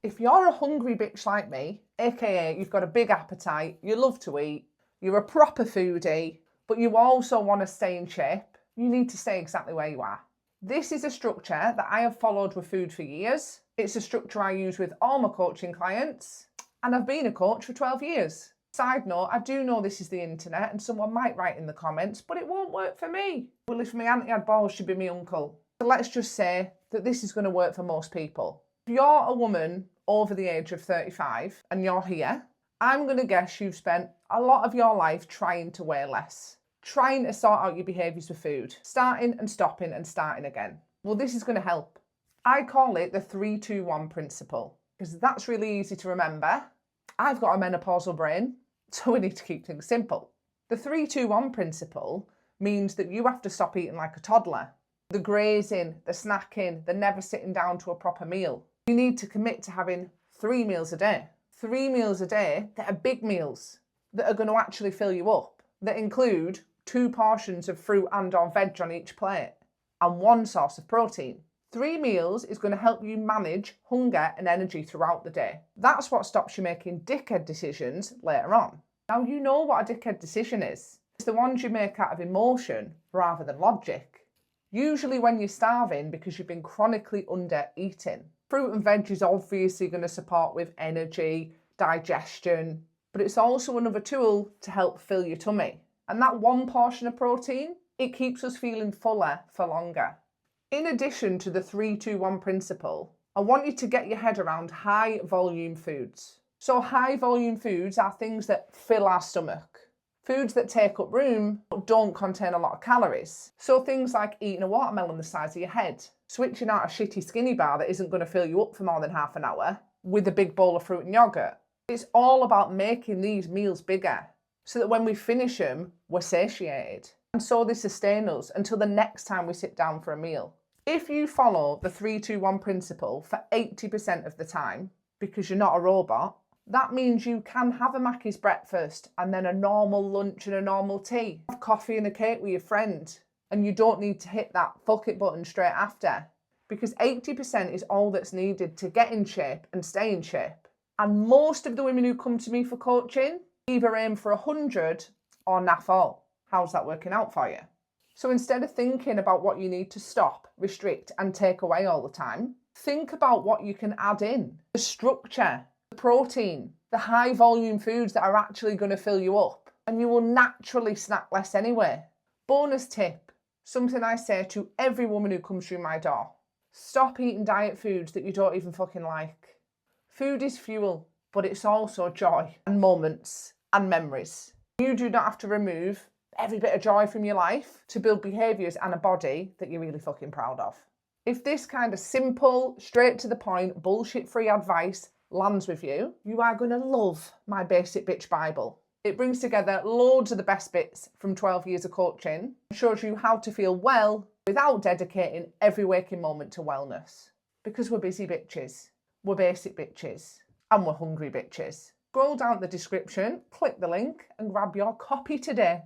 If you're a hungry bitch like me, aka you've got a big appetite, you love to eat, you're a proper foodie, but you also want to stay in shape, you need to stay exactly where you are. This is a structure that I have followed with food for years. It's a structure I use with all my coaching clients, and I've been a coach for 12 years. Side note, I do know this is the internet and someone might write in the comments, but it won't work for me. Well, if my auntie had balls, she'd be my uncle. So let's just say that this is going to work for most people. If you're a woman over the age of 35 and you're here, I'm going to guess you've spent a lot of your life trying to weigh less, trying to sort out your behaviours with food, starting and stopping and starting again. Well, this is going to help. I call it the 3-2-1 principle because that's really easy to remember. I've got a menopausal brain, so we need to keep things simple. The 3-2-1 principle means that you have to stop eating like a toddler. The grazing, the snacking, the never sitting down to a proper meal. You need to commit to having 3 meals a day. 3 meals a day that are big meals, that are going to actually fill you up, that include 2 portions of fruit and or veg on each plate, and 1 source of protein. 3 meals is going to help you manage hunger and energy throughout the day. That's what stops you making dickhead decisions later on. Now you know what a dickhead decision is. It's the ones you make out of emotion rather than logic. Usually when you're starving because you've been chronically under-eating. Fruit and veg is obviously going to support with energy, digestion, but it's also another tool to help fill your tummy. And that 1 portion of protein, it keeps us feeling fuller for longer. In addition to the 3-2-1 principle, I want you to get your head around high volume foods. So high volume foods are things that fill our stomach. Foods that take up room but don't contain a lot of calories. So things like eating a watermelon the size of your head, switching out a shitty skinny bar that isn't going to fill you up for more than half an hour with a big bowl of fruit and yogurt. It's all about making these meals bigger so that when we finish them, we're satiated. And so they sustain us until the next time we sit down for a meal. If you follow the 3-2-1 principle for 80% of the time, because you're not a robot, that means you can have a Mackey's breakfast and then a normal lunch and a normal tea. Have coffee and a cake with your friend. And you don't need to hit that fuck it button straight after. Because 80% is all that's needed to get in shape and stay in shape. And most of the women who come to me for coaching either aim for 100 or naff all. How's that working out for you? So instead of thinking about what you need to stop, restrict and take away all the time, think about what you can add in. The structure, the protein, the high volume foods that are actually going to fill you up. And you will naturally snack less anyway. Bonus tip, something I say to every woman who comes through my door. Stop eating diet foods that you don't even fucking like. Food is fuel, but it's also joy and moments and memories. You do not have to remove every bit of joy from your life to build behaviours and a body that you're really fucking proud of. If this kind of simple, straight to the point, bullshit-free advice lands with you, you are going to love my Basic Bitch Bible. It brings together loads of the best bits from 12 years of coaching and shows you how to feel well without dedicating every waking moment to wellness. Because we're busy bitches, we're basic bitches, and we're hungry bitches. Scroll down the description, click the link and grab your copy today.